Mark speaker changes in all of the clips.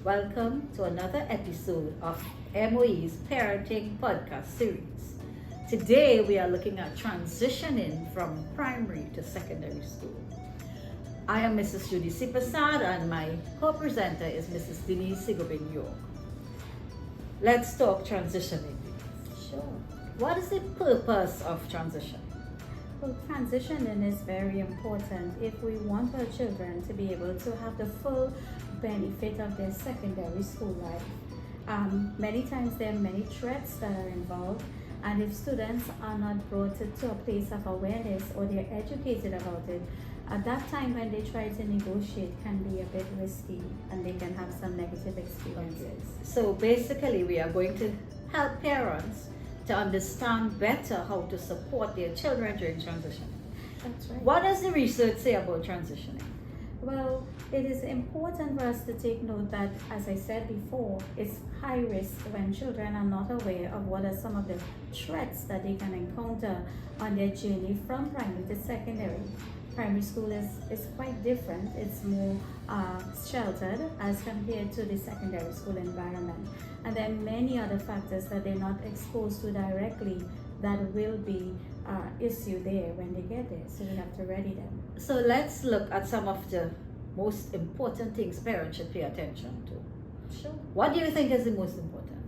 Speaker 1: Welcome to another episode of MOE's Parenting Podcast Series. Today we are looking at transitioning from primary to secondary school. I am Mrs. Judy Sipasad and my co-presenter is Mrs. Denise Sigobin York. Let's talk transitioning.
Speaker 2: Sure.
Speaker 1: What is the purpose of transition?
Speaker 2: Well, transitioning is very important if we want our children to be able to have the full benefit of their secondary school life. Many times there are many threats that are involved, and if students are not brought to a place of awareness or they're educated about it, at that time when they try to negotiate can be a bit risky and they can have some negative experiences.
Speaker 1: So basically we are going to help parents to understand better how to support their children during transition.
Speaker 2: That's right.
Speaker 1: What does the research say about transitioning?
Speaker 2: Well, it is important for us to take note that, as I said before, it's high risk when children are not aware of what are some of the threats that they can encounter on their journey from primary to secondary. Primary school is quite different. It's more sheltered as compared to the secondary school environment. And there are many other factors that they're not exposed to directly that will be issue there when they get there. So we have to ready them.
Speaker 1: So let's look at some of the most important things parents should pay attention to.
Speaker 2: Sure.
Speaker 1: What do you think is the most important?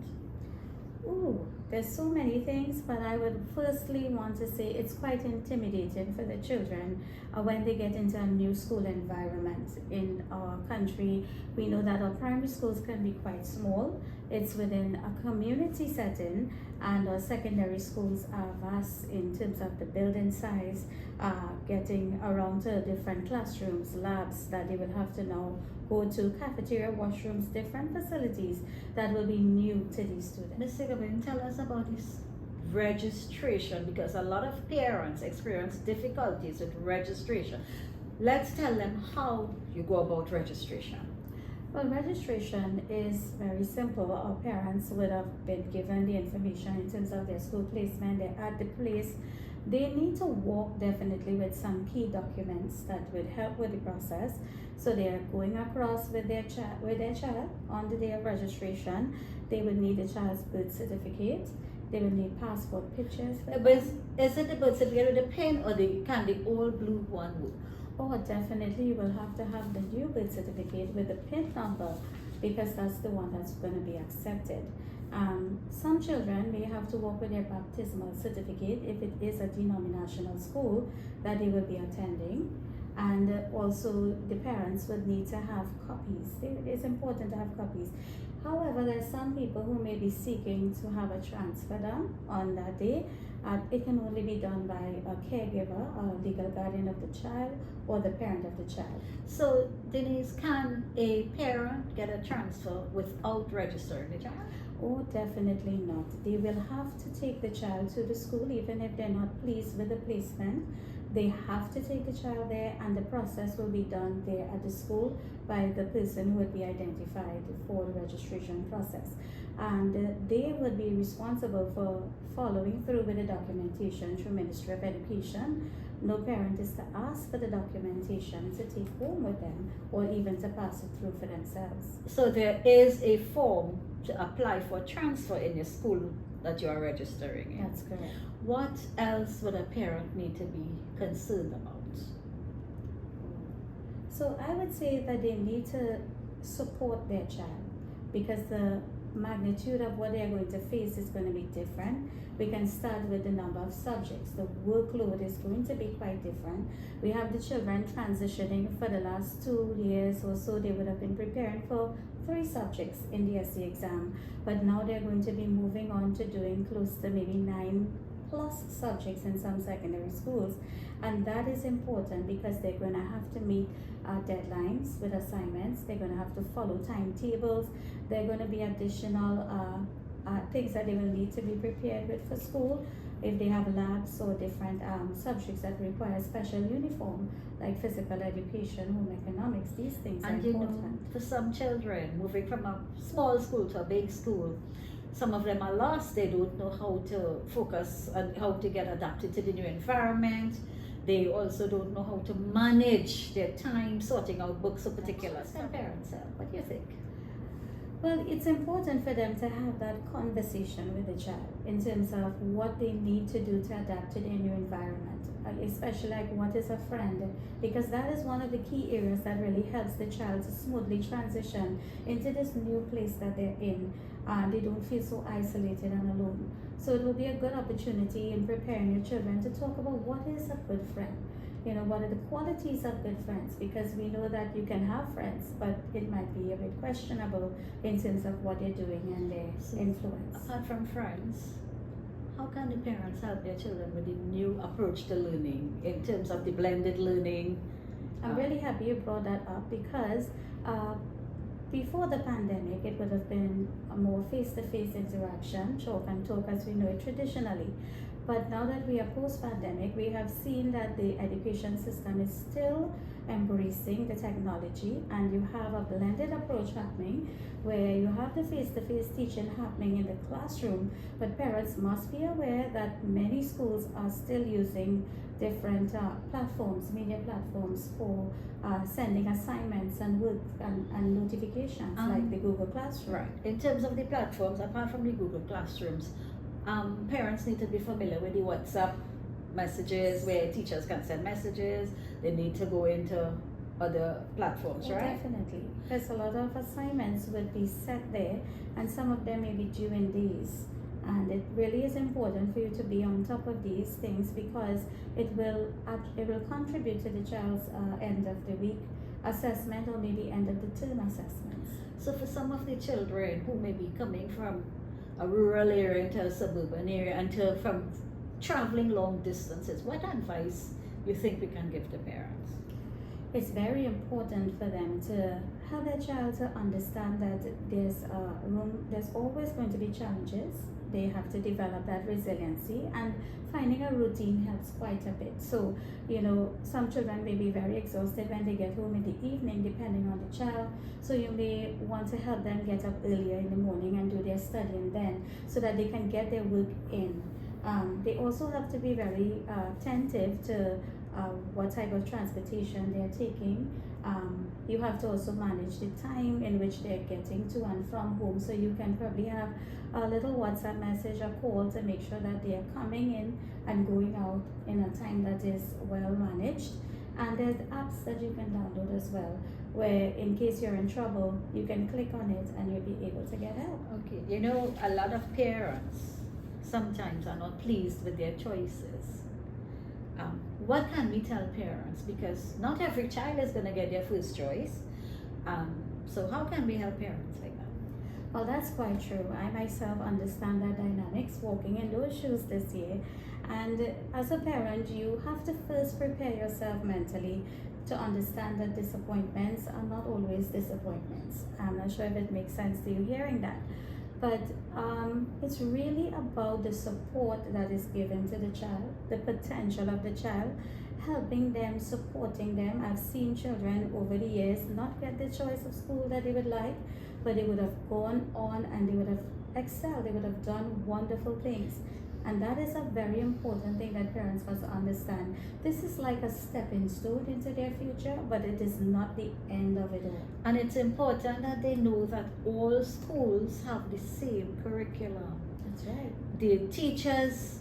Speaker 2: Ooh, there's so many things, but I would firstly want to say it's quite intimidating for the children when they get into a new school environment in our country. We know that our primary schools can be quite small. It's within a community setting, and our secondary schools are vast in terms of the building size, getting around to different classrooms, labs that they will have to now go to, cafeteria, washrooms, different facilities that will be new to these students.
Speaker 1: Ms. Sigobin, tell us about this registration, because a lot of parents experience difficulties with registration. Let's tell them how you go about registration.
Speaker 2: Well, registration is very simple. Our parents would have been given the information in terms of their school placement. They're at the place. They need to walk definitely with some key documents that would help with the process. So they are going across with their child on the day of registration. They will need the child's birth certificate. They will need passport pictures.
Speaker 1: But is it the birth certificate with the pen, or can the old blue one work?
Speaker 2: Oh, definitely you will have to have the new birth certificate with the PIN number, because that's the one that's going to be accepted. Some children may have to walk with their baptismal certificate if it is a denominational school that they will be attending. And also the parents would need to have copies. It's important to have copies. However, there are some people who may be seeking to have a transfer done on that day. It can only be done by a caregiver, a legal guardian of the child, or the parent of the child.
Speaker 1: So, Denise, can a parent get a transfer without registering the child?
Speaker 2: Oh, definitely not. They will have to take the child to the school even if they're not pleased with the placement. They have to take the child there, and the process will be done there at the school by the person who would be identified for the registration process. And they would be responsible for following through with the documentation through Ministry of Education. No parent is to ask for the documentation to take home with them or even to pass it through for themselves.
Speaker 1: So there is a form to apply for transfer in your school that you are registering in.
Speaker 2: That's correct.
Speaker 1: What else would a parent need to be concerned about?
Speaker 2: So I would say that they need to support their child, because the magnitude of what they're going to face is going to be different. We can start with the number of subjects. The workload is going to be quite different. We have the children transitioning for the last 2 years or so. They would have been preparing for 3 subjects in the SC exam, but now they're going to be moving on to doing close to maybe 9+ subjects in some secondary schools. And that is important because they're going to have to meet deadlines with assignments. They're going to have to follow timetables. There are going to be additional things that they will need to be prepared with for school. If they have labs or different subjects that require special uniform, like physical education, home economics, these things
Speaker 1: And
Speaker 2: are
Speaker 1: you know,
Speaker 2: important.
Speaker 1: for some children, moving from a small school to a big school, some of them are lost. They don't know how to focus and how to get adapted to the new environment. They also don't know how to manage their time, sorting out books of particular parents. What do you think?
Speaker 2: Well, it's important for them to have that conversation with the child in terms of what they need to do to adapt to their new environment, especially like what is a friend, because that is one of the key areas that really helps the child to smoothly transition into this new place that they're in. They don't feel so isolated and alone. So it will be a good opportunity in preparing your children to talk about what is a good friend. You know, what are the qualities of good friends, because we know that you can have friends but it might be a bit questionable in terms of what they're doing and their influence.
Speaker 1: Apart from friends, how can the parents help their children with the new approach to learning in terms of the blended learning?
Speaker 2: I'm really happy you brought that up, because before the pandemic it would have been a more face-to-face interaction, chalk and talk as we know it traditionally. But now that we are post-pandemic, we have seen that the education system is still embracing the technology, and you have a blended approach happening where you have the face-to-face teaching happening in the classroom, but parents must be aware that many schools are still using different platforms, media platforms for sending assignments and work and notifications, like the Google Classroom.
Speaker 1: Right. In terms of the platforms, apart from the Google Classrooms, parents need to be familiar with the WhatsApp messages where teachers can send messages. They need to go into other platforms,
Speaker 2: Well,
Speaker 1: right?
Speaker 2: definitely, because a lot of assignments would be set there, and some of them may be due in days. And it really is important for you to be on top of these things, because it will contribute to the child's end of the week assessment, or maybe end of the term assessments.
Speaker 1: So for some of the children who may be coming from a rural area into a suburban area and from traveling long distances, what advice you think we can give the parents?
Speaker 2: It's very important for them to help their child to understand that there's always going to be challenges. They have to develop that resiliency, and finding a routine helps quite a bit. So, you know, some children may be very exhausted when they get home in the evening, depending on the child. So you may want to help them get up earlier in the morning and do their studying then, so that they can get their work in. They also have to be very attentive to what type of transportation they're taking. You have to also manage the time in which they're getting to and from home, so you can probably have a little WhatsApp message or call to make sure that they are coming in and going out in a time that is well managed. And there's apps that you can download as well, where in case you're in trouble, you can click on it and you'll be able to get help.
Speaker 1: Okay, you know, a lot of parents sometimes are not pleased with their choices. What can we tell parents? Because not every child is going to get their first choice. So how can we help parents like that?
Speaker 2: Well, that's quite true. I myself understand that dynamics walking in those shoes this year. And as a parent, you have to first prepare yourself mentally to understand that disappointments are not always disappointments. I'm not sure if it makes sense to you hearing that. But it's really about the support that is given to the child, the potential of the child, helping them, supporting them. I've seen children over the years not get the choice of school that they would like, but they would have gone on and they would have excelled, they would have done wonderful things. And that is a very important thing that parents must understand. This is like a stepping stone into their future, but it is not the end of it all.
Speaker 1: And it's important that they know that all schools have the same curriculum.
Speaker 2: That's right.
Speaker 1: The teachers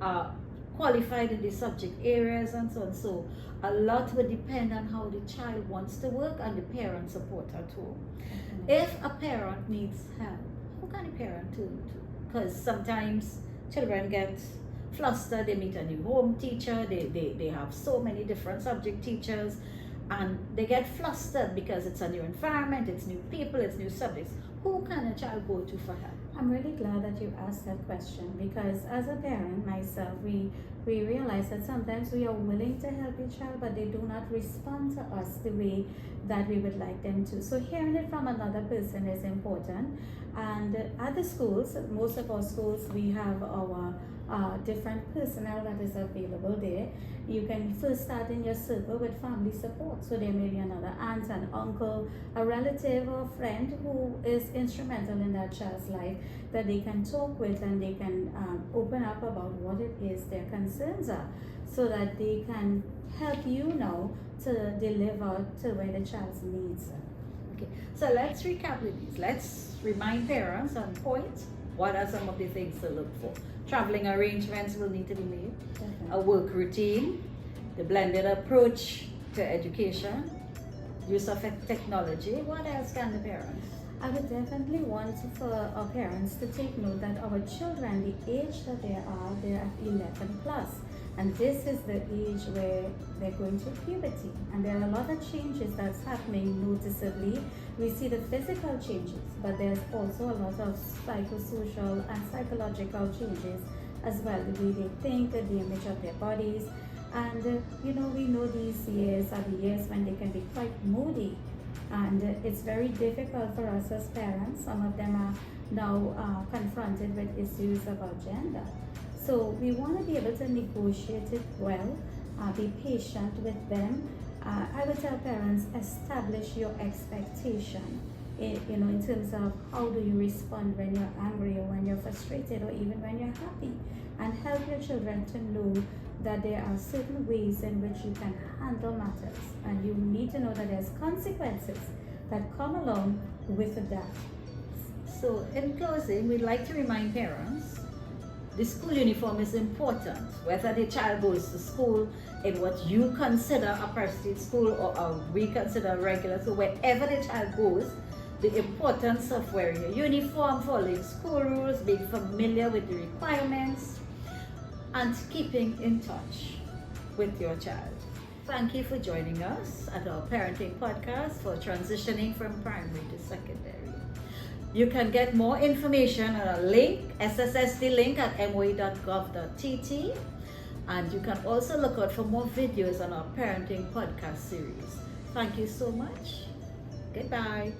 Speaker 1: are qualified in the subject areas and so on. So a lot will depend on how the child wants to work and the parent support at home. If a parent needs help, who can the parent turn to? Because sometimes children get flustered, they meet a new home teacher, they have so many different subject teachers, and they get flustered because it's a new environment, it's new people, it's new subjects. Who can a child go to for help?
Speaker 2: I'm really glad that you asked that question, because as a parent myself, we realize that sometimes we are willing to help a child, but they do not respond to us the way that we would like them to. So hearing it from another person is important. And at the schools, most of our schools, we have our different personnel that is available there. You can first start in your circle with family support. So there may be another aunt, an uncle, a relative or friend who is instrumental in that child's life that they can talk with, and they can open up about what it is their concerns are, so that they can help you now to deliver to where the child's needs are.
Speaker 1: Okay, so let's recap with these. Let's remind parents on point. What are some of the things to look for? Traveling arrangements will need to be made.
Speaker 2: Definitely.
Speaker 1: A work routine, the blended approach to education, use of technology. What else can the parents?
Speaker 2: I would definitely want for our parents to take note that our children, the age that they're at 11 plus. And this is the age where they're going through puberty. And there are a lot of changes that's happening noticeably. We see the physical changes, but there's also a lot of psychosocial and psychological changes as well. The way they think, the image of their bodies. And we know these years are the years when they can be quite moody. And it's very difficult for us as parents. Some of them are now confronted with issues about gender. So we want to be able to negotiate it well, be patient with them. I would tell parents, establish your expectation in terms of how do you respond when you're angry or when you're frustrated or even when you're happy, and help your children to know that there are certain ways in which you can handle matters, and you need to know that there's consequences that come along with that.
Speaker 1: So in closing, we'd like to remind parents the school uniform is important, whether the child goes to school in what you consider a prestige school or we consider regular. So wherever the child goes, the importance of wearing a uniform, following school rules, being familiar with the requirements, and keeping in touch with your child. Thank you for joining us at our parenting podcast for transitioning from primary to secondary. You can get more information on a link, SSSD link at moe.gov.tt, and you can also look out for more videos on our parenting podcast series. Thank you so much. Goodbye.